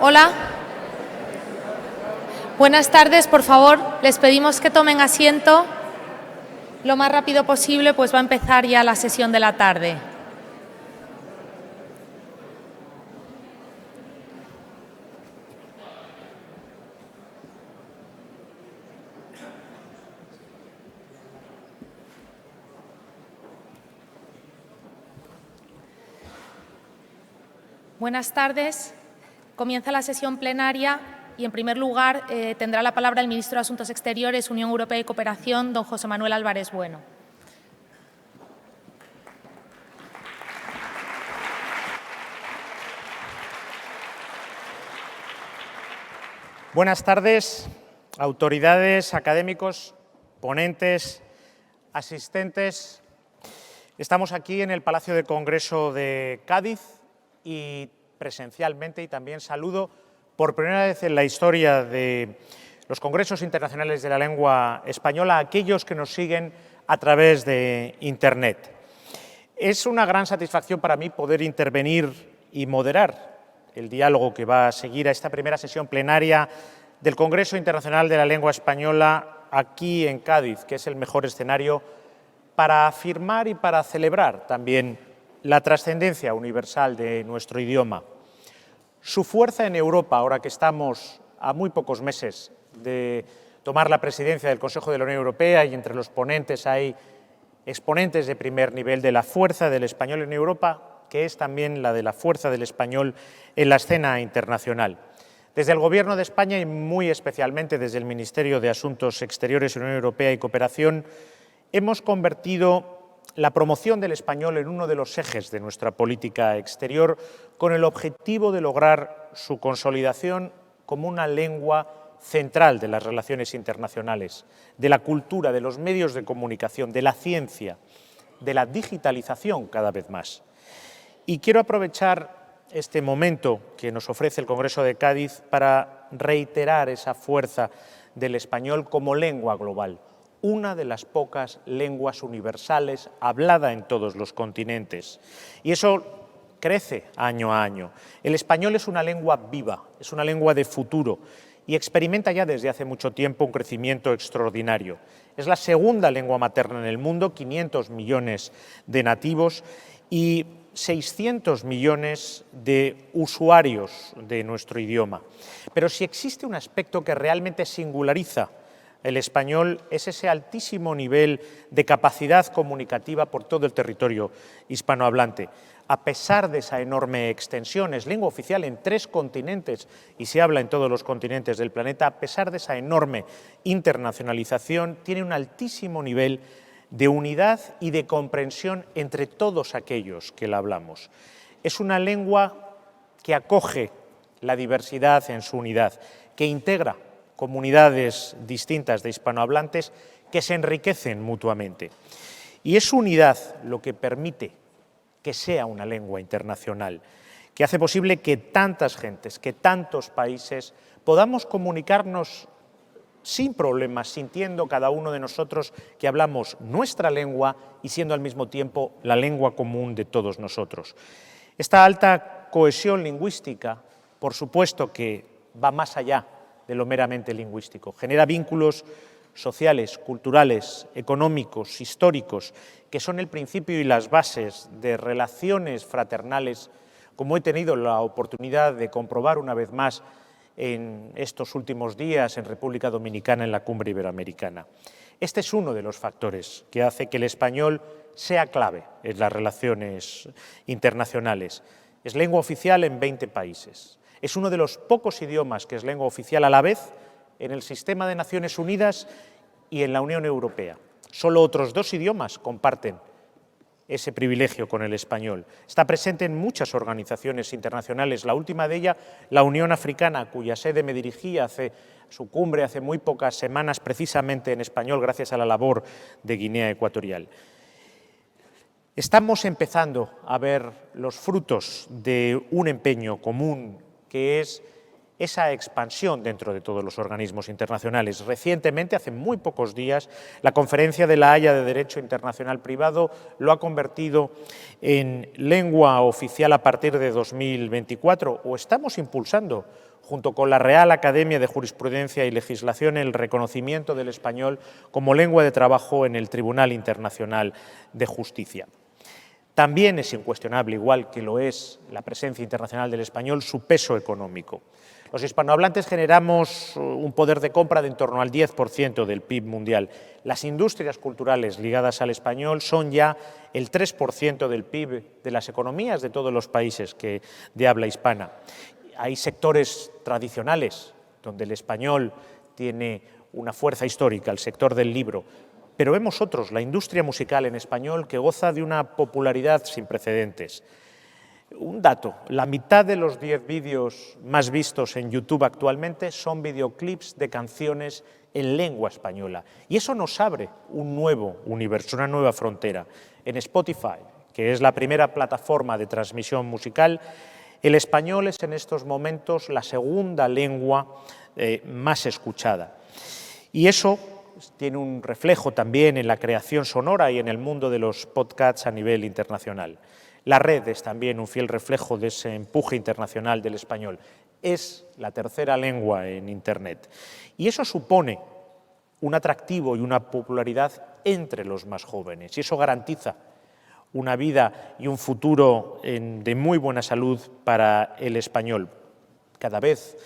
Hola. Buenas tardes, por favor, les pedimos que tomen asiento lo más rápido posible, pues va a empezar ya la sesión de la tarde. Buenas tardes. Comienza la sesión plenaria y, en primer lugar, tendrá la palabra el ministro de Asuntos Exteriores, Unión Europea y Cooperación, don José Manuel Álvarez Bueno. Buenas tardes, autoridades, académicos, ponentes, asistentes. Estamos aquí en el Palacio de Congreso de Cádiz y presencialmente, y también saludo por primera vez en la historia de los Congresos Internacionales de la Lengua Española a aquellos que nos siguen a través de Internet. Es una gran satisfacción para mí poder intervenir y moderar el diálogo que va a seguir a esta primera sesión plenaria del Congreso Internacional de la Lengua Española aquí en Cádiz, que es el mejor escenario para afirmar y para celebrar también la trascendencia universal de nuestro idioma. Su fuerza en Europa, ahora que estamos a muy pocos meses de tomar la presidencia del Consejo de la Unión Europea y entre los ponentes hay exponentes de primer nivel de la fuerza del español en Europa, que es también la de la fuerza del español en la escena internacional. Desde el Gobierno de España y muy especialmente desde el Ministerio de Asuntos Exteriores, Unión Europea y Cooperación, hemos convertido la promoción del español en uno de los ejes de nuestra política exterior con el objetivo de lograr su consolidación como una lengua central de las relaciones internacionales, de la cultura, de los medios de comunicación, de la ciencia, de la digitalización cada vez más. Y quiero aprovechar este momento que nos ofrece el Congreso de Cádiz para reiterar esa fuerza del español como lengua global, una de las pocas lenguas universales hablada en todos los continentes. Y eso crece año a año. El español es una lengua viva, es una lengua de futuro y experimenta ya desde hace mucho tiempo un crecimiento extraordinario. Es la segunda lengua materna en el mundo, 500 millones de nativos y 600 millones de usuarios de nuestro idioma. Pero si existe un aspecto que realmente singulariza el español es ese altísimo nivel de capacidad comunicativa por todo el territorio hispanohablante. A pesar de esa enorme extensión, es lengua oficial en 3 continentes y se habla en todos los continentes del planeta, a pesar de esa enorme internacionalización, tiene un altísimo nivel de unidad y de comprensión entre todos aquellos que la hablamos. Es una lengua que acoge la diversidad en su unidad, que integra comunidades distintas de hispanohablantes que se enriquecen mutuamente. Y es su unidad lo que permite que sea una lengua internacional, que hace posible que tantas gentes, que tantos países podamos comunicarnos sin problemas, sintiendo cada uno de nosotros que hablamos nuestra lengua y siendo al mismo tiempo la lengua común de todos nosotros. Esta alta cohesión lingüística, por supuesto que va más allá de lo meramente lingüístico. Genera vínculos sociales, culturales, económicos, históricos, que son el principio y las bases de relaciones fraternales, como he tenido la oportunidad de comprobar una vez más en estos últimos días en República Dominicana en la Cumbre Iberoamericana. Este es uno de los factores que hace que el español sea clave en las relaciones internacionales. Es lengua oficial en 20 países. Es uno de los pocos idiomas que es lengua oficial a la vez en el sistema de Naciones Unidas y en la Unión Europea. Solo otros 2 idiomas comparten ese privilegio con el español. Está presente en muchas organizaciones internacionales, la última de ellas, la Unión Africana, cuya sede me dirigí hace su cumbre hace muy pocas semanas, precisamente en español, gracias a la labor de Guinea Ecuatorial. Estamos empezando a ver los frutos de un empeño común que es esa expansión dentro de todos los organismos internacionales. Recientemente, hace muy pocos días, la Conferencia de La Haya de Derecho Internacional Privado lo ha convertido en lengua oficial a partir de 2024, o estamos impulsando, junto con la Real Academia de Jurisprudencia y Legislación, el reconocimiento del español como lengua de trabajo en el Tribunal Internacional de Justicia. También es incuestionable, igual que lo es la presencia internacional del español, su peso económico. Los hispanohablantes generamos un poder de compra de en torno al 10% del PIB mundial. Las industrias culturales ligadas al español son ya el 3% del PIB de las economías de todos los países de habla hispana. Hay sectores tradicionales donde el español tiene una fuerza histórica, el sector del libro, pero vemos otros, la industria musical en español, que goza de una popularidad sin precedentes. Un dato, la mitad de los 10 vídeos más vistos en YouTube actualmente son videoclips de canciones en lengua española. Y eso nos abre un nuevo universo, una nueva frontera. En Spotify, que es la primera plataforma de transmisión musical, el español es en estos momentos la segunda lengua más escuchada. Y eso tiene un reflejo también en la creación sonora y en el mundo de los podcasts a nivel internacional. La red es también un fiel reflejo de ese empuje internacional del español. Es la tercera lengua en Internet. Y eso supone un atractivo y una popularidad entre los más jóvenes. Y eso garantiza una vida y un futuro de muy buena salud para el español. Cada vez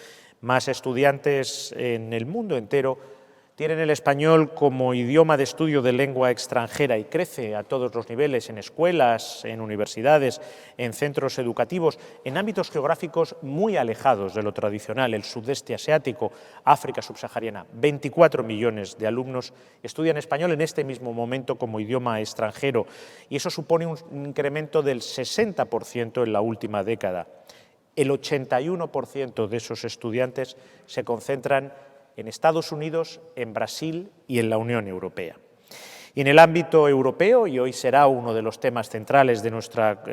más estudiantes en el mundo entero tienen el español como idioma de estudio de lengua extranjera y crece a todos los niveles, en escuelas, en universidades, en centros educativos, en ámbitos geográficos muy alejados de lo tradicional, el sudeste asiático, África subsahariana. 24 millones de alumnos estudian español en este mismo momento como idioma extranjero y eso supone un incremento del 60% en la última década. El 81% de esos estudiantes se concentran en Estados Unidos, en Brasil y en la Unión Europea. Y en el ámbito europeo, y hoy será uno de los temas centrales de nuestra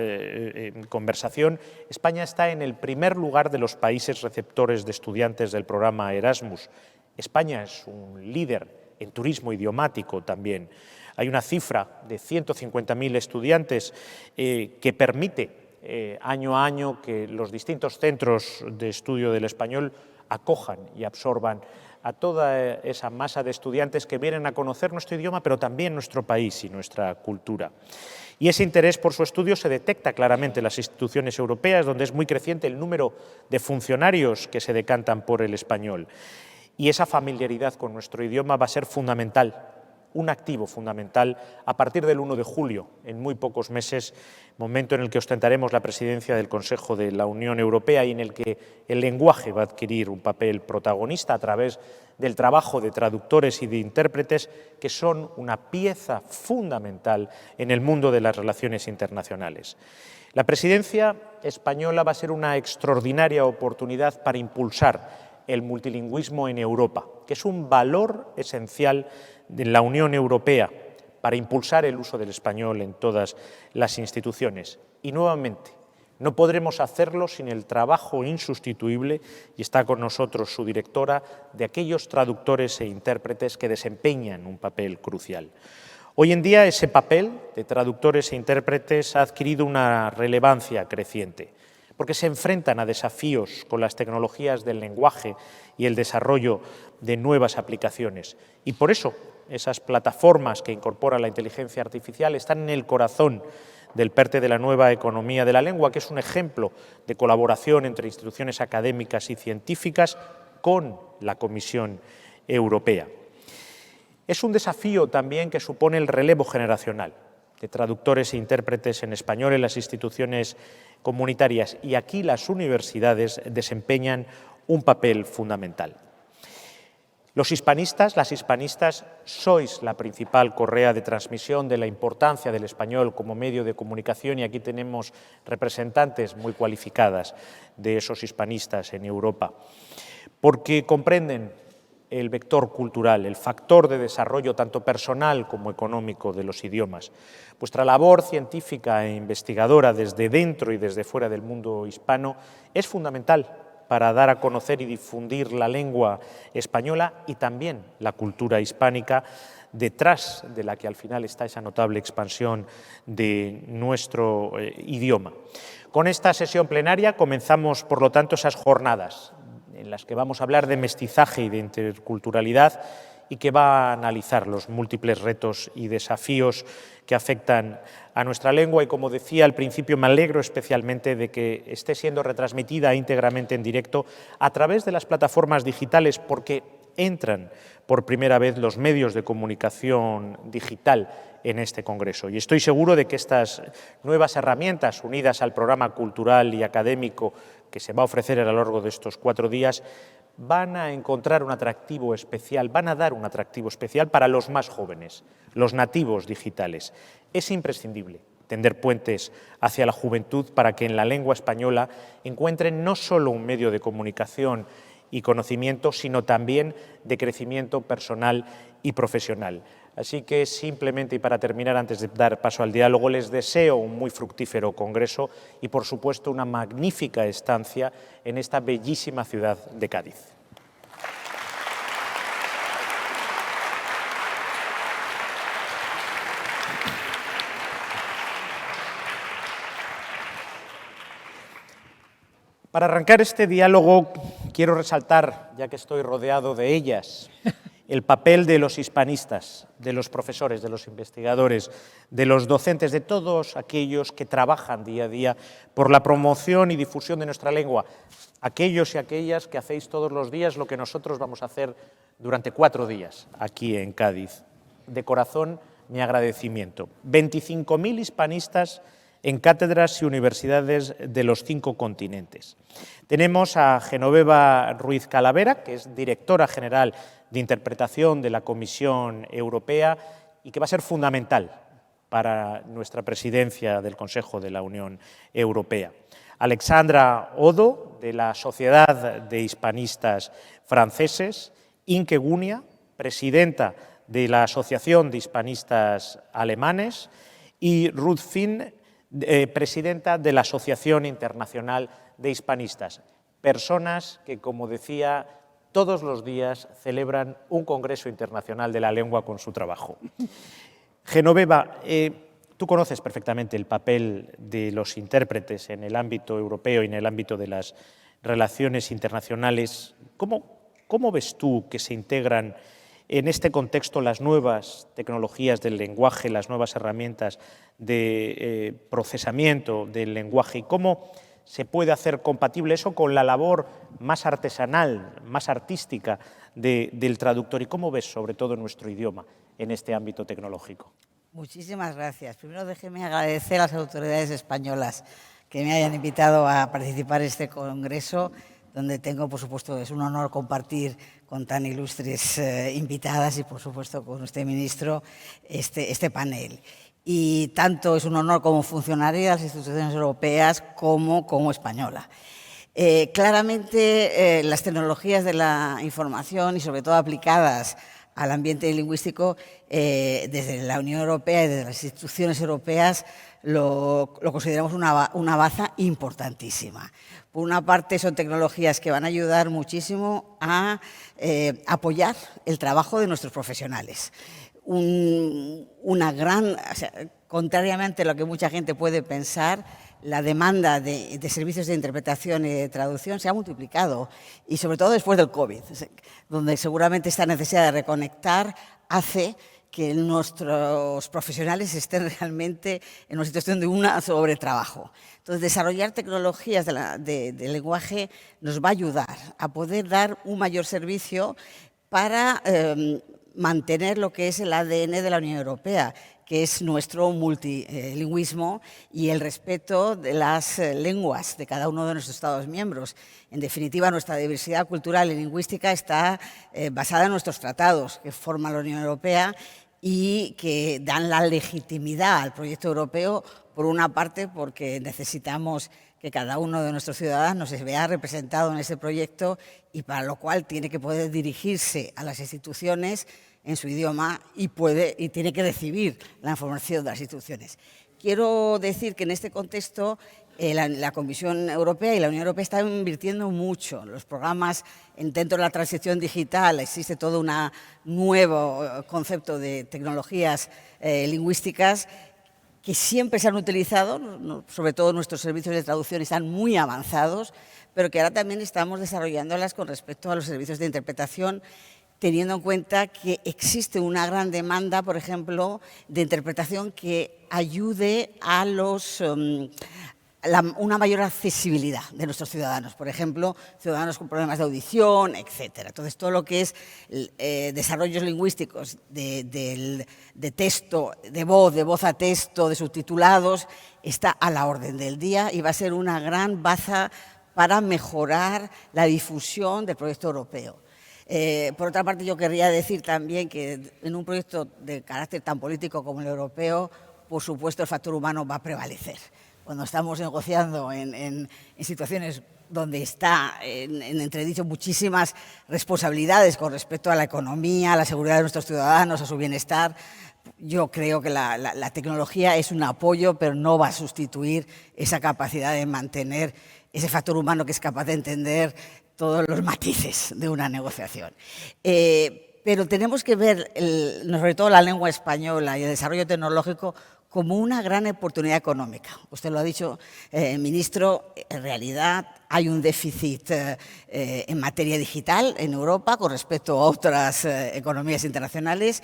conversación, España está en el primer lugar de los países receptores de estudiantes del programa Erasmus. España es un líder en turismo idiomático también. Hay una cifra de 150.000 estudiantes que permite año a año que los distintos centros de estudio del español acojan y absorban a toda esa masa de estudiantes que vienen a conocer nuestro idioma, pero también nuestro país y nuestra cultura. Y ese interés por su estudio se detecta claramente en las instituciones europeas, donde es muy creciente el número de funcionarios que se decantan por el español. Y esa familiaridad con nuestro idioma va a ser fundamental, un activo fundamental a partir del 1 de julio, en muy pocos meses, momento en el que ostentaremos la presidencia del Consejo de la Unión Europea y en el que el lenguaje va a adquirir un papel protagonista a través del trabajo de traductores y de intérpretes que son una pieza fundamental en el mundo de las relaciones internacionales. La presidencia española va a ser una extraordinaria oportunidad para impulsar el multilingüismo en Europa, que es un valor esencial de la Unión Europea para impulsar el uso del español en todas las instituciones. Y nuevamente, no podremos hacerlo sin el trabajo insustituible, y está con nosotros su directora, de aquellos traductores e intérpretes que desempeñan un papel crucial. Hoy en día ese papel de traductores e intérpretes ha adquirido una relevancia creciente, porque se enfrentan a desafíos con las tecnologías del lenguaje y el desarrollo de nuevas aplicaciones. Y por eso esas plataformas que incorporan la inteligencia artificial están en el corazón del PERTE de la nueva economía de la lengua, que es un ejemplo de colaboración entre instituciones académicas y científicas con la Comisión Europea. Es un desafío también que supone el relevo generacional de traductores e intérpretes en español en las instituciones comunitarias, y aquí las universidades desempeñan un papel fundamental. Los hispanistas, las hispanistas, sois la principal correa de transmisión de la importancia del español como medio de comunicación, y aquí tenemos representantes muy cualificadas de esos hispanistas en Europa, porque comprenden el vector cultural, el factor de desarrollo tanto personal como económico de los idiomas. Vuestra labor científica e investigadora desde dentro y desde fuera del mundo hispano es fundamental para dar a conocer y difundir la lengua española y también la cultura hispánica, detrás de la que al final está esa notable expansión de nuestro idioma. Con esta sesión plenaria comenzamos, por lo tanto, esas jornadas en las que vamos a hablar de mestizaje y de interculturalidad y que va a analizar los múltiples retos y desafíos que afectan a nuestra lengua. Y como decía al principio, me alegro especialmente de que esté siendo retransmitida íntegramente en directo a través de las plataformas digitales, porque entran por primera vez los medios de comunicación digital en este congreso. Y estoy seguro de que estas nuevas herramientas, unidas al programa cultural y académico que se va a ofrecer a lo largo de estos 4 días, van a encontrar un atractivo especial, van a dar un atractivo especial para los más jóvenes, los nativos digitales. Es imprescindible tender puentes hacia la juventud para que en la lengua española encuentren no solo un medio de comunicación y conocimiento, sino también de crecimiento personal y profesional. Así que simplemente, y para terminar, antes de dar paso al diálogo, les deseo un muy fructífero congreso y, por supuesto, una magnífica estancia en esta bellísima ciudad de Cádiz. Para arrancar este diálogo, quiero resaltar, ya que estoy rodeado de ellas, el papel de los hispanistas, de los profesores, de los investigadores, de los docentes, de todos aquellos que trabajan día a día por la promoción y difusión de nuestra lengua, aquellos y aquellas que hacéis todos los días lo que nosotros vamos a hacer durante 4 días aquí en Cádiz. De corazón, mi agradecimiento. 25.000 hispanistas en cátedras y universidades de los 5 continentes. Tenemos a Genoveva Ruiz Calavera, que es directora general de interpretación de la Comisión Europea y que va a ser fundamental para nuestra presidencia del Consejo de la Unión Europea. Alexandra Odo, de la Sociedad de Hispanistas Franceses. Inke Gunia, presidenta de la Asociación de Hispanistas Alemanes. Y Ruth Finn, presidenta de la Asociación Internacional de Hispanistas. Personas que, como decía, todos los días celebran un Congreso Internacional de la Lengua con su trabajo. Genoveva, tú conoces perfectamente el papel de los intérpretes en el ámbito europeo y en el ámbito de las relaciones internacionales. ¿Cómo ves tú que se integran en este contexto las nuevas tecnologías del lenguaje, las nuevas herramientas de procesamiento del lenguaje y cómo se puede hacer compatible eso con la labor más artesanal, más artística del traductor? ¿Y cómo ves, sobre todo, nuestro idioma en este ámbito tecnológico? Muchísimas gracias. Primero déjeme agradecer a las autoridades españolas que me hayan invitado a participar en este congreso, donde tengo, por supuesto, es un honor compartir con tan ilustres invitadas y, por supuesto, con usted, ministro, este panel. Y tanto es un honor como funcionaria de las instituciones europeas como española. Claramente, las tecnologías de la información y, sobre todo, aplicadas al ambiente lingüístico, desde la Unión Europea y desde las instituciones europeas, lo consideramos una baza importantísima. Por una parte, son tecnologías que van a ayudar muchísimo a apoyar el trabajo de nuestros profesionales. Contrariamente a lo que mucha gente puede pensar, la demanda de servicios de interpretación y de traducción se ha multiplicado, y sobre todo después del COVID, donde seguramente esta necesidad de reconectar hace que nuestros profesionales estén realmente en una situación de un sobretrabajo. Entonces, desarrollar tecnologías de lenguaje nos va a ayudar a poder dar un mayor servicio para mantener lo que es el ADN de la Unión Europea, que es nuestro multilingüismo y el respeto de las lenguas de cada uno de nuestros Estados miembros. En definitiva, nuestra diversidad cultural y lingüística está basada en nuestros tratados que forman la Unión Europea y que dan la legitimidad al proyecto europeo, por una parte, porque necesitamos que cada uno de nuestros ciudadanos se vea representado en ese proyecto, y para lo cual tiene que poder dirigirse a las instituciones en su idioma y tiene que recibir la información de las instituciones. quiero decir que en este contexto la Comisión Europea y la Unión Europea están invirtiendo mucho. Los programas dentro de la transición digital, existe todo un nuevo concepto de tecnologías lingüísticas que siempre se han utilizado, sobre todo nuestros servicios de traducción están muy avanzados, pero que ahora también estamos desarrollándolas con respecto a los servicios de interpretación, teniendo en cuenta que existe una gran demanda, por ejemplo, de interpretación que ayude a una mayor accesibilidad de nuestros ciudadanos, por ejemplo, ciudadanos con problemas de audición, etcétera. Entonces, todo lo que es desarrollos lingüísticos de texto, de voz a texto, de subtitulados, está a la orden del día y va a ser una gran baza para mejorar la difusión del proyecto europeo. Por otra parte, yo querría decir también que en un proyecto de carácter tan político como el europeo, por supuesto, el factor humano va a prevalecer. Cuando estamos negociando en situaciones donde está en entredicho muchísimas responsabilidades con respecto a la economía, a la seguridad de nuestros ciudadanos, a su bienestar, yo creo que la tecnología es un apoyo, pero no va a sustituir esa capacidad de mantener ese factor humano que es capaz de entender todos los matices de una negociación. Pero tenemos que ver, sobre todo la lengua española y el desarrollo tecnológico, como una gran oportunidad económica. Usted lo ha dicho, ministro, en realidad hay un déficit en materia digital en Europa con respecto a otras economías internacionales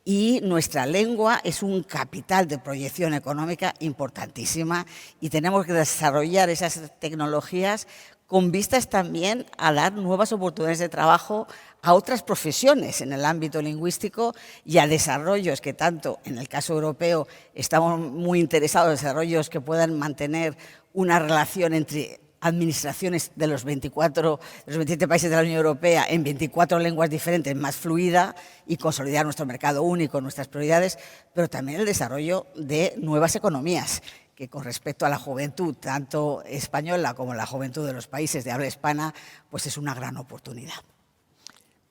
y nuestra lengua es un capital de proyección económica importantísima y tenemos que desarrollar esas tecnologías con vistas también a dar nuevas oportunidades de trabajo a otras profesiones en el ámbito lingüístico y a desarrollos que tanto en el caso europeo estamos muy interesados en desarrollos que puedan mantener una relación entre administraciones de los 27 países de la Unión Europea en 24 lenguas diferentes más fluida y consolidar nuestro mercado único, nuestras prioridades, pero también el desarrollo de nuevas economías que con respecto a la juventud, tanto española como la juventud de los países de habla hispana, pues es una gran oportunidad.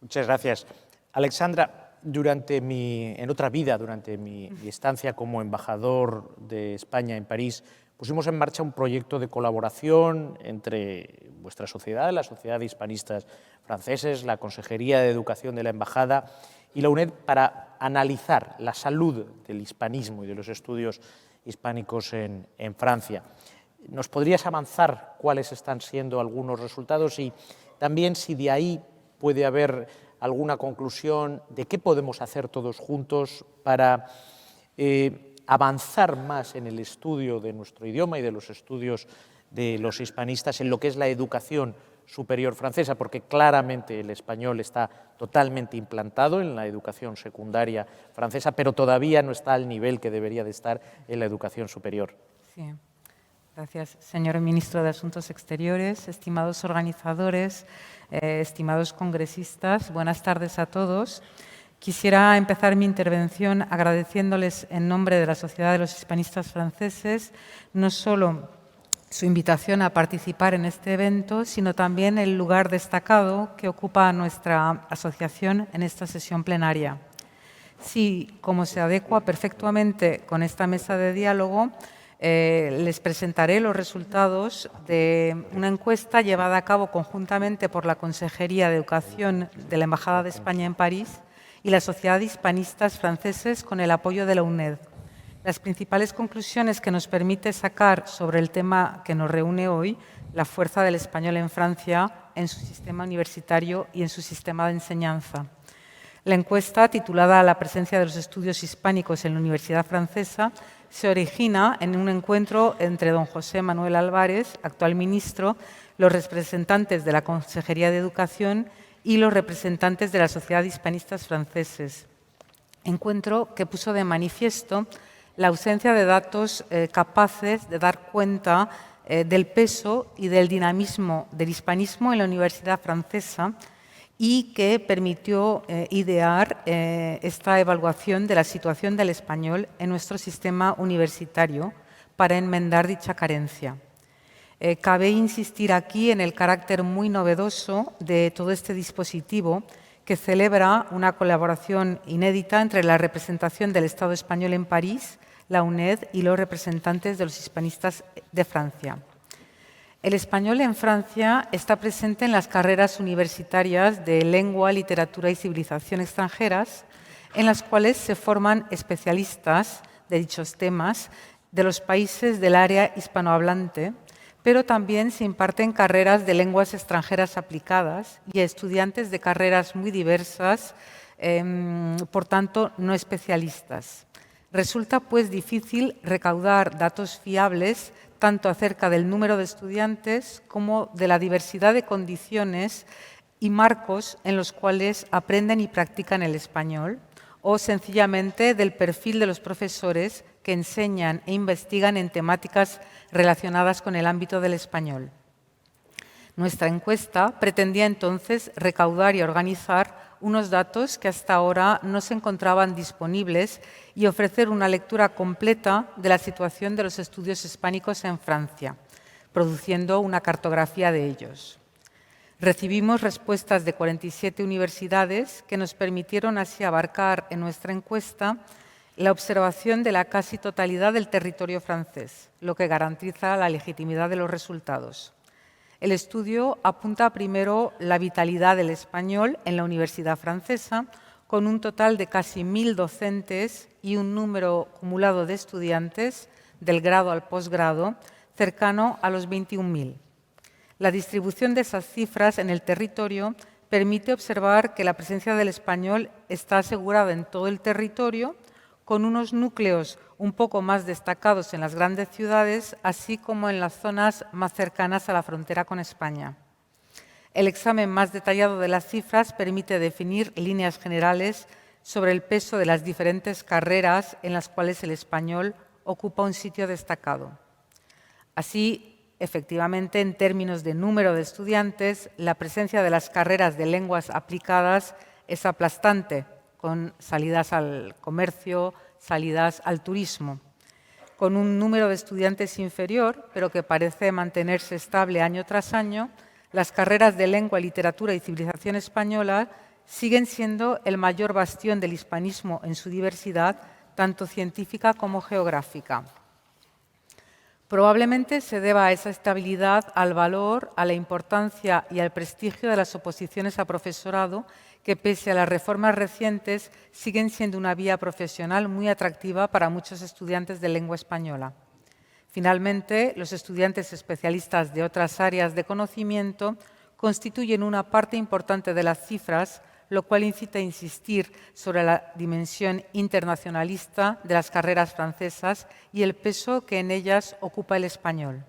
Muchas gracias. Alexandra, en otra vida, durante mi estancia como embajador de España en París, pusimos en marcha un proyecto de colaboración entre vuestra sociedad, la Sociedad de Hispanistas Franceses, la Consejería de Educación de la Embajada y la UNED para analizar la salud del hispanismo y de los estudios hispánicos en Francia. ¿Nos podrías avanzar cuáles están siendo algunos resultados y también si de ahí puede haber alguna conclusión de qué podemos hacer todos juntos para avanzar más en el estudio de nuestro idioma y de los estudios de los hispanistas en lo que es la educación superior francesa, porque claramente el español está totalmente implantado en la educación secundaria francesa, pero todavía no está al nivel que debería de estar en la educación superior. Sí. Gracias, señor ministro de Asuntos Exteriores, estimados organizadores, estimados congresistas, buenas tardes a todos. Quisiera empezar mi intervención agradeciéndoles en nombre de la Sociedad de los Hispanistas Franceses no solo su invitación a participar en este evento, sino también el lugar destacado que ocupa nuestra asociación en esta sesión plenaria. Sí, como se adecua perfectamente con esta mesa de diálogo, les presentaré los resultados de una encuesta llevada a cabo conjuntamente por la Consejería de Educación de la Embajada de España en París y la Sociedad de Hispanistas Franceses con el apoyo de la UNED. Las principales conclusiones que nos permite sacar sobre el tema que nos reúne hoy, la fuerza del español en Francia, en su sistema universitario y en su sistema de enseñanza. La encuesta, titulada «La presencia de los estudios hispánicos en la Universidad Francesa», se origina en un encuentro entre don José Manuel Álvarez, actual ministro, los representantes de la Consejería de Educación y los representantes de la Sociedad de Hispanistas Franceses. Encuentro que puso de manifiesto la ausencia de datos capaces de dar cuenta del peso y del dinamismo del hispanismo en la Universidad Francesa y que permitió idear esta evaluación de la situación del español en nuestro sistema universitario para enmendar dicha carencia. Cabe insistir aquí en el carácter muy novedoso de todo este dispositivo que celebra una colaboración inédita entre la representación del Estado español en París, la UNED y los representantes de los hispanistas de Francia. El español en Francia está presente en las carreras universitarias de Lengua, Literatura y Civilización extranjeras, en las cuales se forman especialistas de dichos temas de los países del área hispanohablante, pero también se imparten carreras de lenguas extranjeras aplicadas y a estudiantes de carreras muy diversas, por tanto, no especialistas. Resulta, pues, difícil recaudar datos fiables tanto acerca del número de estudiantes como de la diversidad de condiciones y marcos en los cuales aprenden y practican el español, o sencillamente del perfil de los profesores que enseñan e investigan en temáticas relacionadas con el ámbito del español. Nuestra encuesta pretendía entonces recaudar y organizar unos datos que hasta ahora no se encontraban disponibles y ofrecer una lectura completa de la situación de los estudios hispánicos en Francia, produciendo una cartografía de ellos. Recibimos respuestas de 47 universidades que nos permitieron así abarcar en nuestra encuesta la observación de la casi totalidad del territorio francés, lo que garantiza la legitimidad de los resultados. El estudio apunta primero la vitalidad del español en la Universidad Francesa, con un total de casi 1.000 docentes y un número acumulado de estudiantes del grado al posgrado cercano a los 21.000. La distribución de esas cifras en el territorio permite observar que la presencia del español está asegurada en todo el territorio, con unos núcleos un poco más destacados en las grandes ciudades, así como en las zonas más cercanas a la frontera con España. El examen más detallado de las cifras permite definir líneas generales sobre el peso de las diferentes carreras en las cuales el español ocupa un sitio destacado. Así, efectivamente, en términos de número de estudiantes, la presencia de las carreras de lenguas aplicadas es aplastante, con salidas al comercio, salidas al turismo. Con un número de estudiantes inferior, pero que parece mantenerse estable año tras año, las carreras de Lengua, Literatura y Civilización española siguen siendo el mayor bastión del hispanismo en su diversidad, tanto científica como geográfica. Probablemente se deba a esa estabilidad al valor, a la importancia y al prestigio de las oposiciones a profesorado, que pese a las reformas recientes siguen siendo una vía profesional muy atractiva para muchos estudiantes de lengua española. Finalmente, los estudiantes especialistas de otras áreas de conocimiento constituyen una parte importante de las cifras, lo cual incita a insistir sobre la dimensión internacionalista de las carreras francesas y el peso que en ellas ocupa el español.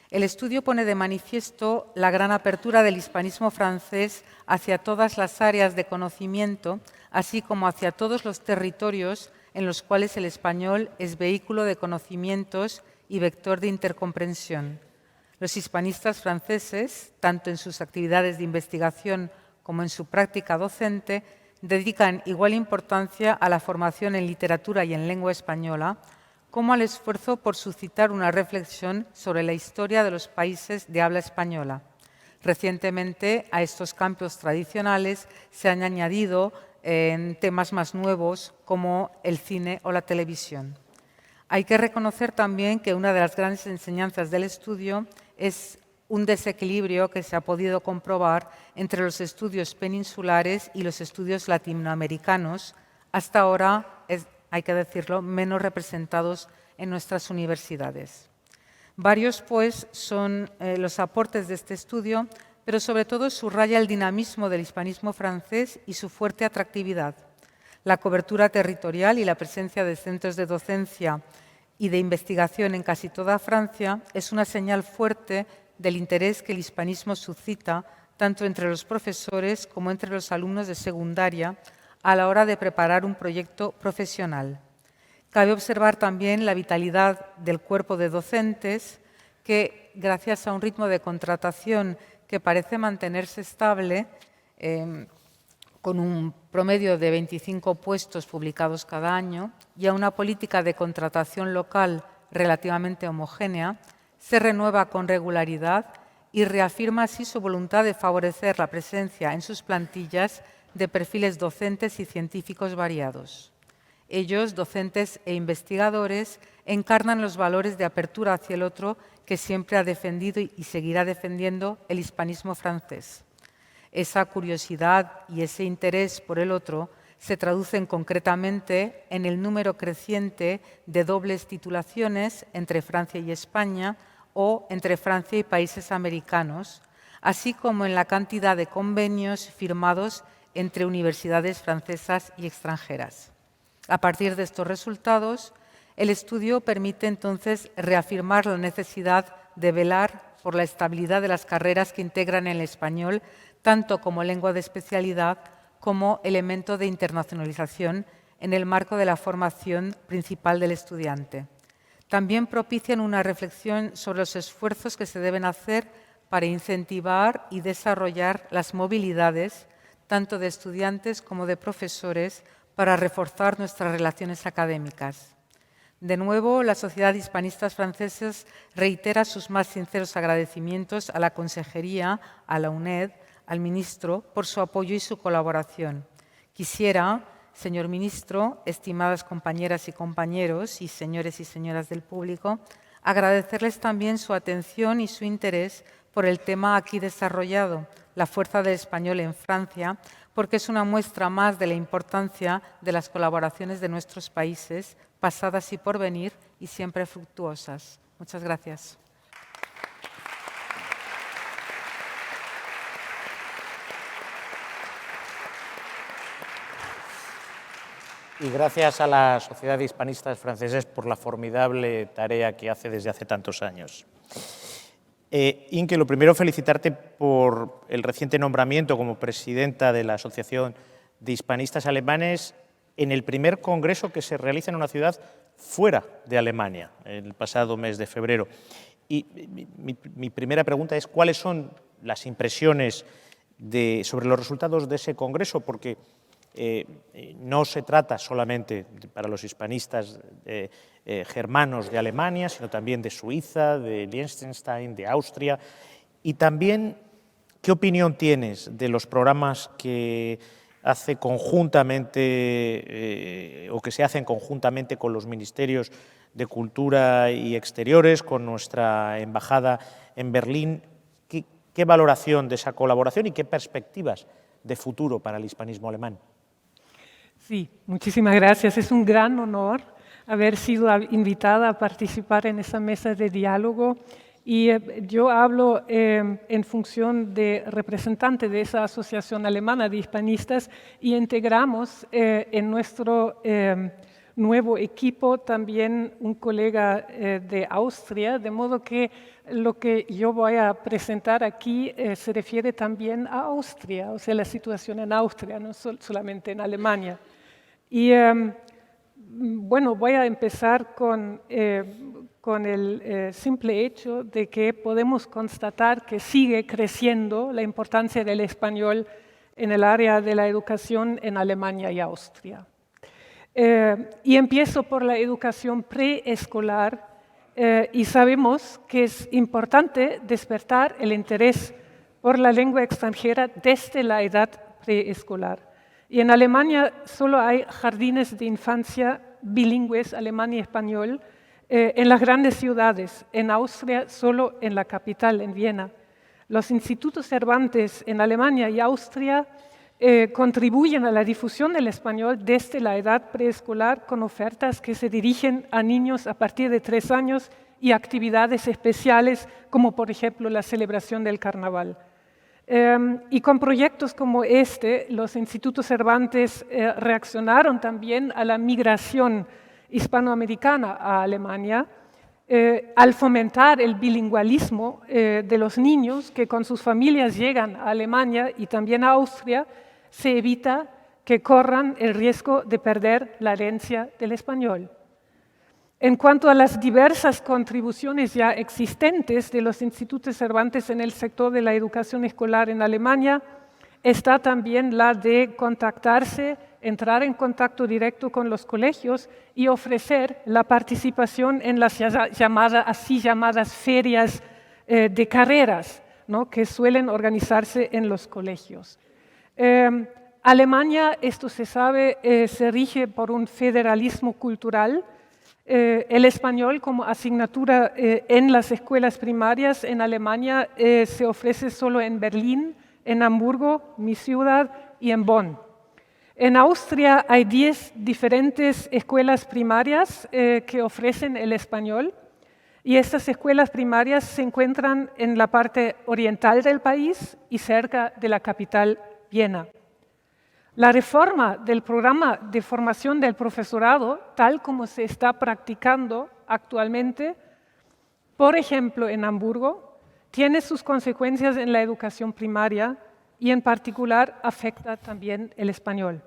El estudio pone de manifiesto la gran apertura del hispanismo francés hacia todas las áreas de conocimiento, así como hacia todos los territorios en los cuales el español es vehículo de conocimientos y vector de intercomprensión. Los hispanistas franceses, tanto en sus actividades de investigación como en su práctica docente, dedican igual importancia a la formación en literatura y en lengua española, como al esfuerzo por suscitar una reflexión sobre la historia de los países de habla española. Recientemente, a estos campos tradicionales se han añadido temas más nuevos como el cine o la televisión. Hay que reconocer también que una de las grandes enseñanzas del estudio es un desequilibrio que se ha podido comprobar entre los estudios peninsulares y los estudios latinoamericanos, hasta ahora, hay que decirlo, menos representados en nuestras universidades. Varios, pues, son los aportes de este estudio, pero sobre todo subraya el dinamismo del hispanismo francés y su fuerte atractividad. La cobertura territorial y la presencia de centros de docencia y de investigación en casi toda Francia es una señal fuerte del interés que el hispanismo suscita tanto entre los profesores como entre los alumnos de secundaria a la hora de preparar un proyecto profesional. Cabe observar también la vitalidad del cuerpo de docentes que, gracias a un ritmo de contratación que parece mantenerse estable, con un promedio de 25 puestos publicados cada año y a una política de contratación local relativamente homogénea, se renueva con regularidad y reafirma así su voluntad de favorecer la presencia en sus plantillas de perfiles docentes y científicos variados. Ellos, docentes e investigadores, encarnan los valores de apertura hacia el otro que siempre ha defendido y seguirá defendiendo el hispanismo francés. Esa curiosidad y ese interés por el otro se traducen concretamente en el número creciente de dobles titulaciones entre Francia y España o entre Francia y países americanos, así como en la cantidad de convenios firmados entre universidades francesas y extranjeras. A partir de estos resultados, el estudio permite entonces reafirmar la necesidad de velar por la estabilidad de las carreras que integran el español, tanto como lengua de especialidad como elemento de internacionalización en el marco de la formación principal del estudiante. También propician una reflexión sobre los esfuerzos que se deben hacer para incentivar y desarrollar las movilidades, tanto de estudiantes como de profesores, para reforzar nuestras relaciones académicas. De nuevo, la Sociedad de Hispanistas Franceses reitera sus más sinceros agradecimientos a la Consejería, a la UNED, al Ministro, por su apoyo y su colaboración. Quisiera, señor Ministro, estimadas compañeras y compañeros y señores y señoras del público, agradecerles también su atención y su interés por el tema aquí desarrollado, la fuerza del español en Francia, porque es una muestra más de la importancia de las colaboraciones de nuestros países, pasadas y por venir, y siempre fructuosas. Muchas gracias. Y gracias a la Sociedad de Hispanistas Franceses por la formidable tarea que hace desde hace tantos años. Inke, lo primero, felicitarte por el reciente nombramiento como presidenta de la Asociación de Hispanistas Alemanes en el primer congreso que se realiza en una ciudad fuera de Alemania, el pasado mes de febrero. Y mi primera pregunta es, ¿cuáles son las impresiones sobre los resultados de ese congreso? Porque no se trata solamente para los hispanistas germanos de Alemania, sino también de Suiza, de Liechtenstein, de Austria. Y también, ¿qué opinión tienes de los programas que hace conjuntamente o que se hacen conjuntamente con los ministerios de Cultura y Exteriores, con nuestra embajada en Berlín? ¿Qué valoración de esa colaboración y qué perspectivas de futuro para el hispanismo alemán? Sí, muchísimas gracias. Es un gran honor haber sido invitada a participar en esa mesa de diálogo y yo hablo en función de representante de esa Asociación Alemana de Hispanistas y integramos en nuestro nuevo equipo también un colega de Austria, de modo que lo que yo voy a presentar aquí se refiere también a Austria, o sea, la situación en Austria, no solamente en Alemania. Y bueno, voy a empezar con el simple hecho de que podemos constatar que sigue creciendo la importancia del español en el área de la educación en Alemania y Austria. Y empiezo por la educación preescolar y sabemos que es importante despertar el interés por la lengua extranjera desde la edad preescolar. Y en Alemania solo hay jardines de infancia bilingües, alemán y español, en las grandes ciudades. En Austria, solo en la capital, en Viena. Los institutos Cervantes en Alemania y Austria contribuyen a la difusión del español desde la edad preescolar con ofertas que se dirigen a niños a partir de 3 años y actividades especiales, como por ejemplo la celebración del carnaval. Y con proyectos como este, los institutos Cervantes reaccionaron también a la migración hispanoamericana a Alemania, al fomentar el bilingüismo de los niños que con sus familias llegan a Alemania y también a Austria, se evita que corran el riesgo de perder la herencia del español. En cuanto a las diversas contribuciones ya existentes de los institutos Cervantes en el sector de la educación escolar en Alemania, está también la de contactarse, entrar en contacto directo con los colegios y ofrecer la participación en las así llamadas ferias de carreras, ¿no?, que suelen organizarse en los colegios. Alemania, esto se sabe, se rige por un federalismo cultural. El español como asignatura en las escuelas primarias en Alemania se ofrece solo en Berlín, en Hamburgo, mi ciudad, y en Bonn. En Austria hay 10 diferentes escuelas primarias que ofrecen el español, y estas escuelas primarias se encuentran en la parte oriental del país y cerca de la capital, Viena. La reforma del programa de formación del profesorado, tal como se está practicando actualmente, por ejemplo en Hamburgo, tiene sus consecuencias en la educación primaria y en particular afecta también el español.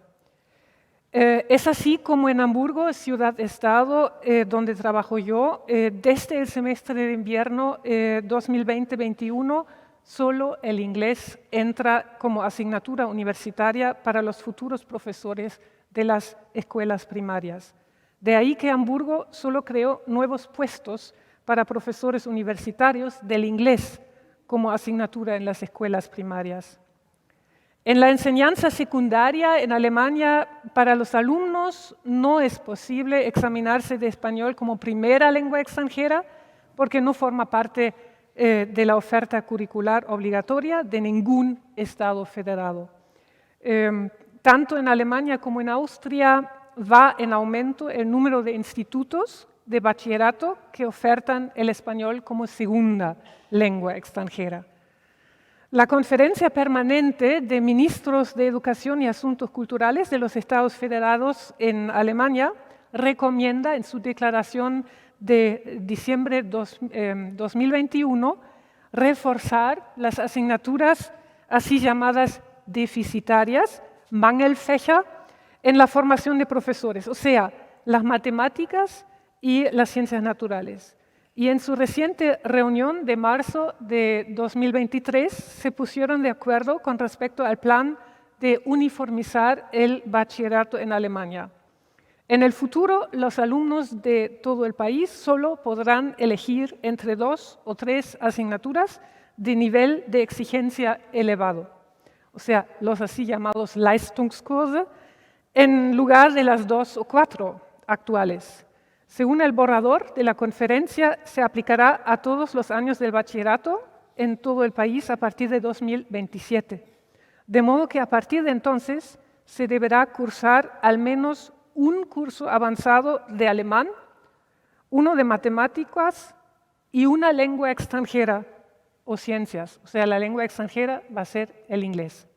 Es así como en Hamburgo, ciudad-estado, donde trabajo yo, desde el semestre de invierno 2020-21, solo el inglés entra como asignatura universitaria para los futuros profesores de las escuelas primarias. De ahí que Hamburgo solo creó nuevos puestos para profesores universitarios del inglés como asignatura en las escuelas primarias. En la enseñanza secundaria en Alemania, para los alumnos no es posible examinarse de español como primera lengua extranjera porque no forma parte de la oferta curricular obligatoria de ningún Estado federado. Tanto en Alemania como en Austria va en aumento el número de institutos de bachillerato que ofertan el español como segunda lengua extranjera. La Conferencia Permanente de Ministros de Educación y Asuntos Culturales de los Estados Federados en Alemania recomienda en su declaración de diciembre de 2021 reforzar las asignaturas así llamadas deficitarias, Mangelfächer, en la formación de profesores, o sea, las matemáticas y las ciencias naturales. Y en su reciente reunión de marzo de 2023 se pusieron de acuerdo con respecto al plan de uniformizar el bachillerato en Alemania. En el futuro, los alumnos de todo el país solo podrán elegir entre 2 o 3 asignaturas de nivel de exigencia elevado, o sea, los así llamados Leistungskurse, en lugar de las 2 o 4 actuales. Según el borrador de la conferencia, se aplicará a todos los años del bachillerato en todo el país a partir de 2027. De modo que a partir de entonces se deberá cursar al menos un curso avanzado de alemán, uno de matemáticas y una lengua extranjera o ciencias. O sea, la lengua extranjera va a ser el inglés.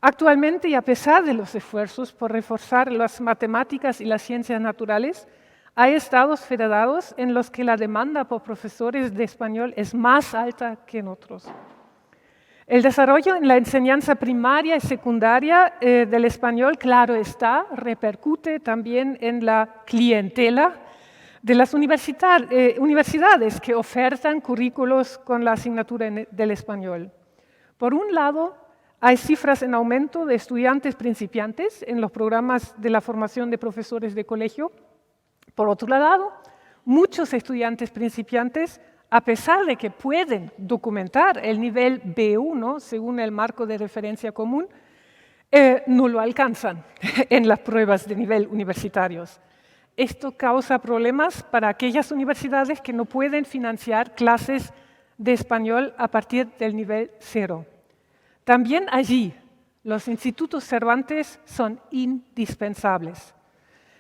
Actualmente, y a pesar de los esfuerzos por reforzar las matemáticas y las ciencias naturales, hay estados federados en los que la demanda por profesores de español es más alta que en otros. El desarrollo en la enseñanza primaria y secundaria del español, claro está, repercute también en la clientela de las universidades que ofertan currículos con la asignatura del español. Por un lado, hay cifras en aumento de estudiantes principiantes en los programas de la formación de profesores de colegio. Por otro lado, muchos estudiantes principiantes, a pesar de que pueden documentar el nivel B1 según el marco de referencia común, no lo alcanzan en las pruebas de nivel universitarios. Esto causa problemas para aquellas universidades que no pueden financiar clases de español a partir del nivel 0. También allí, los institutos Cervantes son indispensables.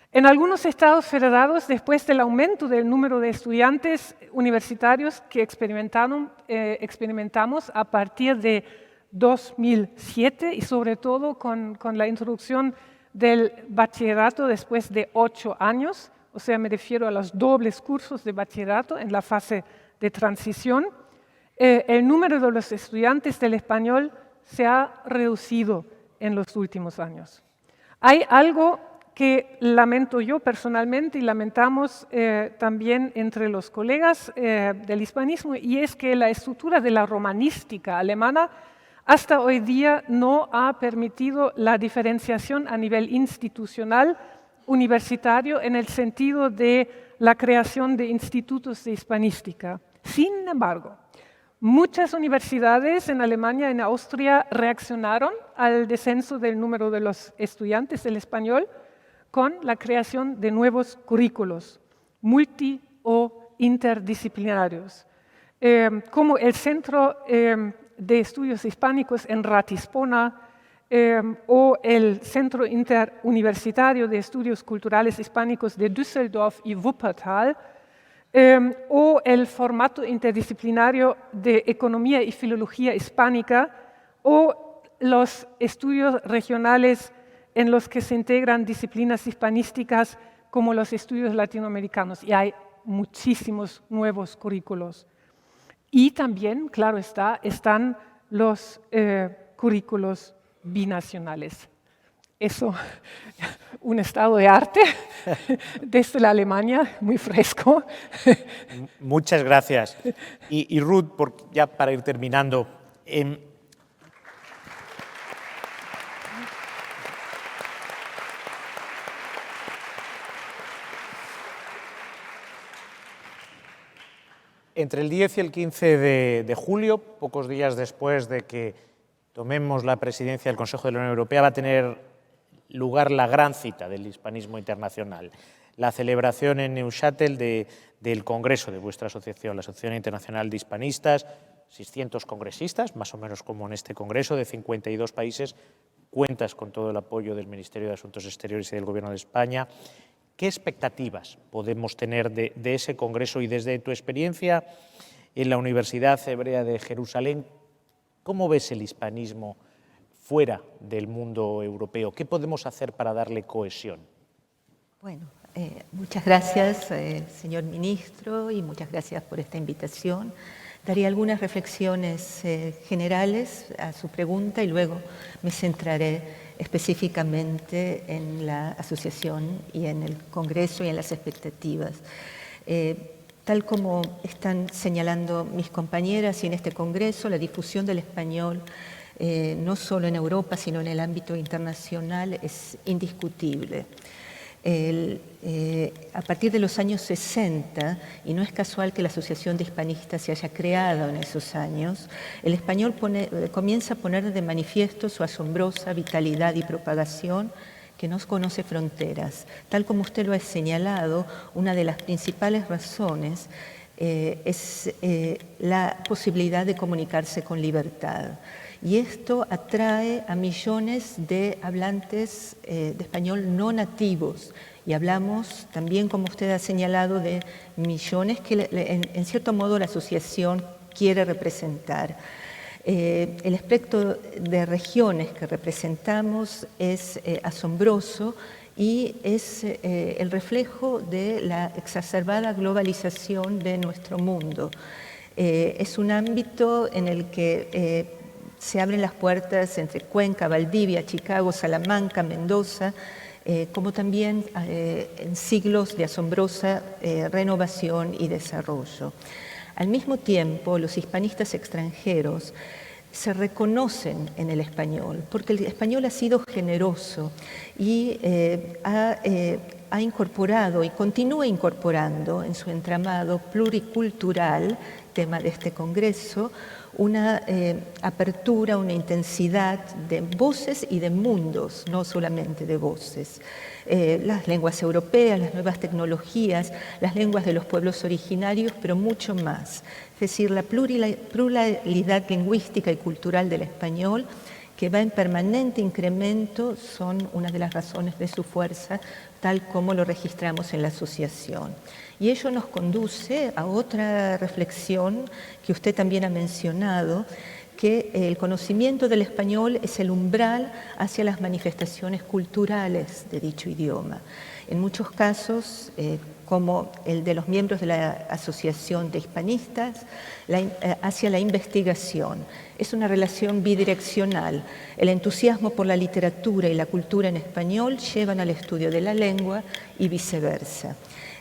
En algunos estados federados, después del aumento del número de estudiantes universitarios que experimentamos a partir de 2007 y sobre todo con la introducción del bachillerato después de 8 años, o sea, me refiero a los dobles cursos de bachillerato en la fase de transición, el número de los estudiantes del español se ha reducido en los últimos años. Hay algo que lamento yo personalmente y lamentamos también entre los colegas del hispanismo, y es que la estructura de la romanística alemana hasta hoy día no ha permitido la diferenciación a nivel institucional universitario en el sentido de la creación de institutos de hispanística. Sin embargo, Muchas universidades en Alemania y en Austria reaccionaron al descenso del número de los estudiantes del español con la creación de nuevos currículos, multi o interdisciplinarios, como el Centro de Estudios Hispánicos en Ratisbona o el Centro Interuniversitario de Estudios Culturales Hispánicos de Düsseldorf y Wuppertal, o el formato interdisciplinario de Economía y Filología Hispánica, o los estudios regionales en los que se integran disciplinas hispanísticas como los estudios latinoamericanos. Y hay muchísimos nuevos currículos. Y también, claro está, están los currículos binacionales. Eso, un estado de arte desde la Alemania, muy fresco. Muchas gracias. Y Ruth, ya para ir terminando, entre el 10 y el 15 de julio, pocos días después de que tomemos la presidencia del Consejo de la Unión Europea, va a tener lugar la gran cita del hispanismo internacional, la celebración en Neuchâtel del Congreso de vuestra asociación, la Asociación Internacional de Hispanistas, 600 congresistas, más o menos como en este Congreso, de 52 países. Cuentas con todo el apoyo del Ministerio de Asuntos Exteriores y del Gobierno de España. ¿Qué expectativas podemos tener de ese Congreso y desde tu experiencia en la Universidad Hebrea de Jerusalén? ¿Cómo ves el hispanismo fuera del mundo europeo? ¿Qué podemos hacer para darle cohesión? Bueno, muchas gracias, señor ministro, y muchas gracias por esta invitación. Daré algunas reflexiones generales a su pregunta y luego me centraré específicamente en la asociación y en el Congreso y en las expectativas. Tal como están señalando mis compañeras y en este Congreso, la difusión del español no solo en Europa, sino en el ámbito internacional, es indiscutible. A partir de los años 60, y no es casual que la Asociación de Hispanistas se haya creado en esos años, el español comienza a poner de manifiesto su asombrosa vitalidad y propagación que no conoce fronteras. Tal como usted lo ha señalado, una de las principales razones es la posibilidad de comunicarse con libertad. Y esto atrae a millones de hablantes de español no nativos. Y hablamos también, como usted ha señalado, de millones que en cierto modo la asociación quiere representar. El espectro de regiones que representamos es asombroso y es el reflejo de la exacerbada globalización de nuestro mundo. Es un ámbito en el que se abren las puertas entre Cuenca, Valdivia, Chicago, Salamanca, Mendoza, como también en siglos de asombrosa renovación y desarrollo. Al mismo tiempo, los hispanistas extranjeros se reconocen en el español, porque el español ha sido generoso y ha incorporado y continúa incorporando en su entramado pluricultural, tema de este Congreso, una apertura, una intensidad de voces y de mundos, no solamente de voces. Las lenguas europeas, las nuevas tecnologías, las lenguas de los pueblos originarios, pero mucho más. Es decir, la pluralidad lingüística y cultural del español, que va en permanente incremento, son una de las razones de su fuerza, tal como lo registramos en la asociación. Y ello nos conduce a otra reflexión que usted también ha mencionado, que el conocimiento del español es el umbral hacia las manifestaciones culturales de dicho idioma. En muchos casos, como el de los miembros de la Asociación de Hispanistas, hacia la investigación. Es una relación bidireccional. El entusiasmo por la literatura y la cultura en español llevan al estudio de la lengua y viceversa.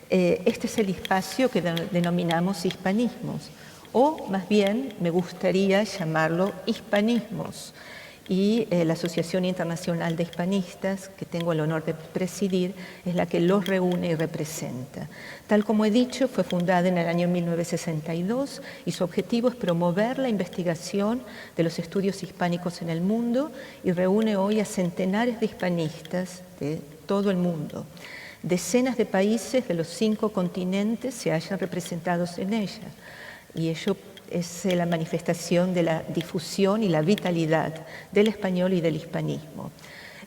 Este es el espacio que denominamos hispanismos, o más bien me gustaría llamarlo hispanismos. y la Asociación Internacional de Hispanistas, que tengo el honor de presidir, es la que los reúne y representa. Tal como he dicho, fue fundada en el año 1962 y su objetivo es promover la investigación de los estudios hispánicos en el mundo y reúne hoy a centenares de hispanistas de todo el mundo. Decenas de países de los 5 continentes se hallan representados en ella y ello es la manifestación de la difusión y la vitalidad del español y del hispanismo.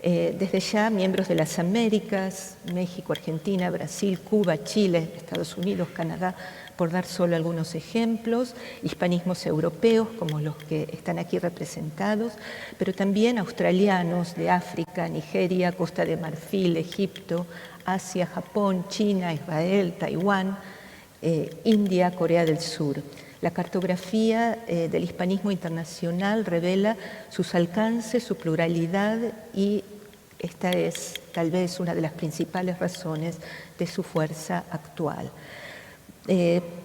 Desde ya, miembros de las Américas, México, Argentina, Brasil, Cuba, Chile, Estados Unidos, Canadá, por dar solo algunos ejemplos, hispanismos europeos como los que están aquí representados, pero también australianos de África, Nigeria, Costa de Marfil, Egipto, Asia, Japón, China, Israel, Taiwán, India, Corea del Sur. La cartografía del hispanismo internacional revela sus alcances, su pluralidad y esta es tal vez una de las principales razones de su fuerza actual.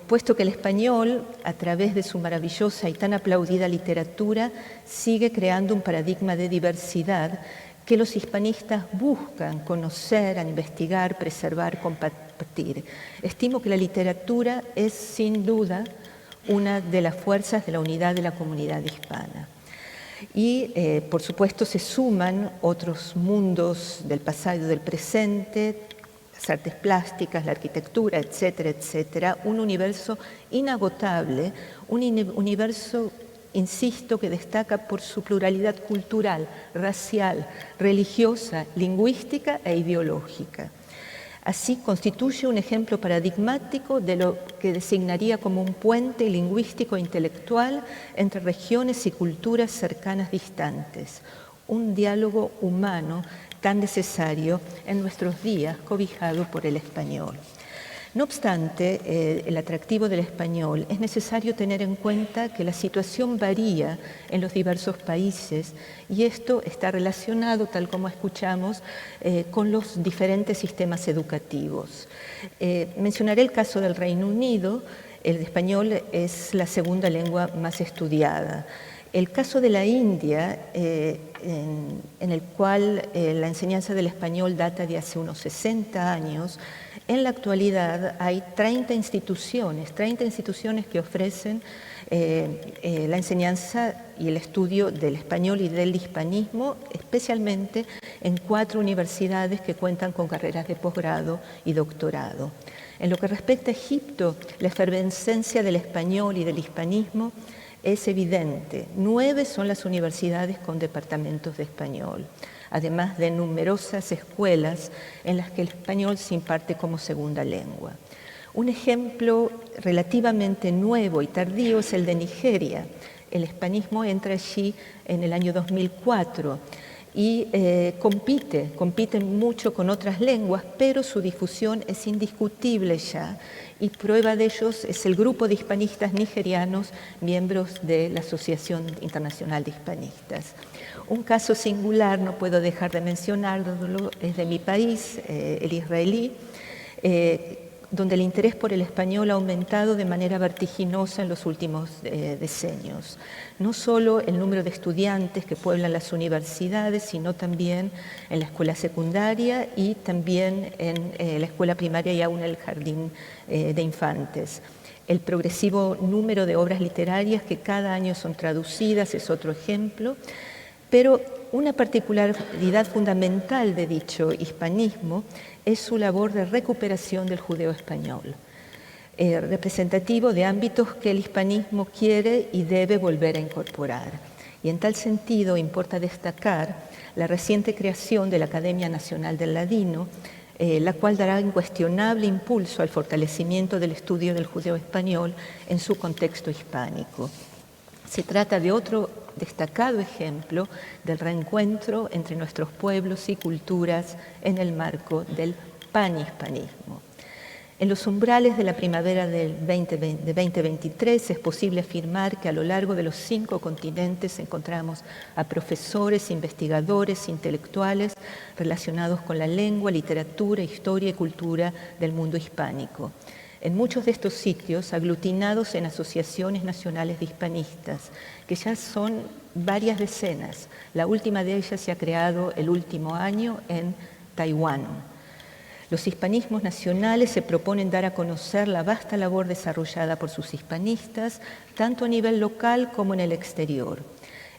Puesto que el español, a través de su maravillosa y tan aplaudida literatura, sigue creando un paradigma de diversidad que los hispanistas buscan conocer, investigar, preservar, compartir. Estimo que la literatura es sin duda una de las fuerzas de la unidad de la comunidad hispana. Y, por supuesto, se suman otros mundos del pasado y del presente, las artes plásticas, la arquitectura, etcétera, etcétera, un universo inagotable, un universo, insisto, que destaca por su pluralidad cultural, racial, religiosa, lingüística e ideológica. Así constituye un ejemplo paradigmático de lo que designaría como un puente lingüístico e intelectual entre regiones y culturas cercanas distantes, un diálogo humano tan necesario en nuestros días, cobijado por el español. No obstante, el atractivo del español es necesario tener en cuenta que la situación varía en los diversos países y esto está relacionado, tal como escuchamos, con los diferentes sistemas educativos. Mencionaré el caso del Reino Unido. El español es la segunda lengua más estudiada. El caso de la India, en el cual la enseñanza del español data de hace unos 60 años, en la actualidad hay 30 instituciones que ofrecen la enseñanza y el estudio del español y del hispanismo, especialmente en 4 universidades que cuentan con carreras de posgrado y doctorado. En lo que respecta a Egipto, la efervescencia del español y del hispanismo es evidente. 9 son las universidades con departamentos de español, además de numerosas escuelas en las que el español se imparte como segunda lengua. Un ejemplo relativamente nuevo y tardío es el de Nigeria. El hispanismo entra allí en el año 2004 y compite mucho con otras lenguas, pero su difusión es indiscutible ya, y prueba de ellos es el grupo de hispanistas nigerianos, miembros de la Asociación Internacional de Hispanistas. Un caso singular, no puedo dejar de mencionarlo, es de mi país, el israelí, donde el interés por el español ha aumentado de manera vertiginosa en los últimos decenios. No solo el número de estudiantes que pueblan las universidades, sino también en la escuela secundaria y también en la escuela primaria y aún en el jardín de infantes. El progresivo número de obras literarias que cada año son traducidas es otro ejemplo, pero una particularidad fundamental de dicho hispanismo es su labor de recuperación del judeo español, representativo de ámbitos que el hispanismo quiere y debe volver a incorporar. Y en tal sentido importa destacar la reciente creación de la Academia Nacional del Ladino, la cual dará incuestionable impulso al fortalecimiento del estudio del judeo español en su contexto hispánico. Se trata de otro destacado ejemplo del reencuentro entre nuestros pueblos y culturas en el marco del panhispanismo. En los umbrales de la primavera de 2023 es posible afirmar que a lo largo de los 5 continentes encontramos a profesores, investigadores, intelectuales relacionados con la lengua, literatura, historia y cultura del mundo hispánico. en muchos de estos sitios aglutinados en asociaciones nacionales de hispanistas, que ya son varias decenas. La última de ellas se ha creado el último año en Taiwán. Los hispanismos nacionales se proponen dar a conocer la vasta labor desarrollada por sus hispanistas, tanto a nivel local como en el exterior.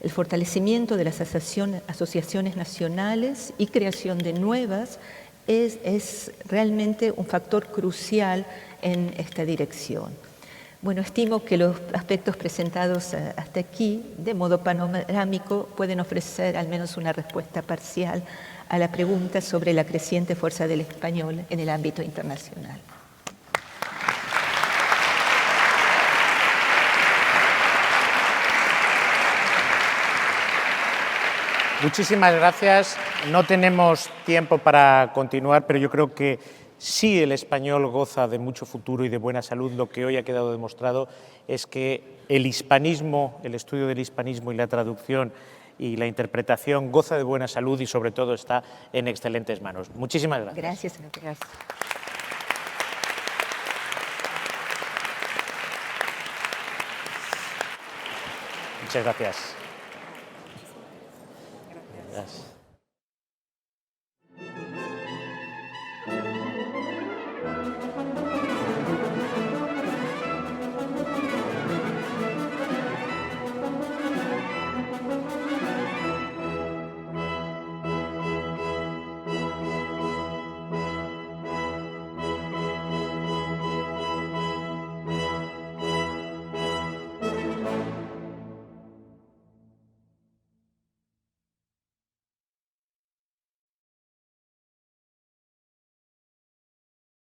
El fortalecimiento de las asociaciones nacionales y creación de nuevas es realmente un factor crucial en esta dirección. Bueno, estimo que los aspectos presentados hasta aquí, de modo panorámico, pueden ofrecer al menos una respuesta parcial a la pregunta sobre la creciente fuerza del español en el ámbito internacional. Muchísimas gracias. No tenemos tiempo para continuar, pero yo creo que sí el español goza de mucho futuro y de buena salud. Lo que hoy ha quedado demostrado es que el hispanismo, el estudio del hispanismo y la traducción y la interpretación goza de buena salud y sobre todo está en excelentes manos. Muchísimas gracias. Gracias, señor. Gracias. Muchas gracias. Gracias.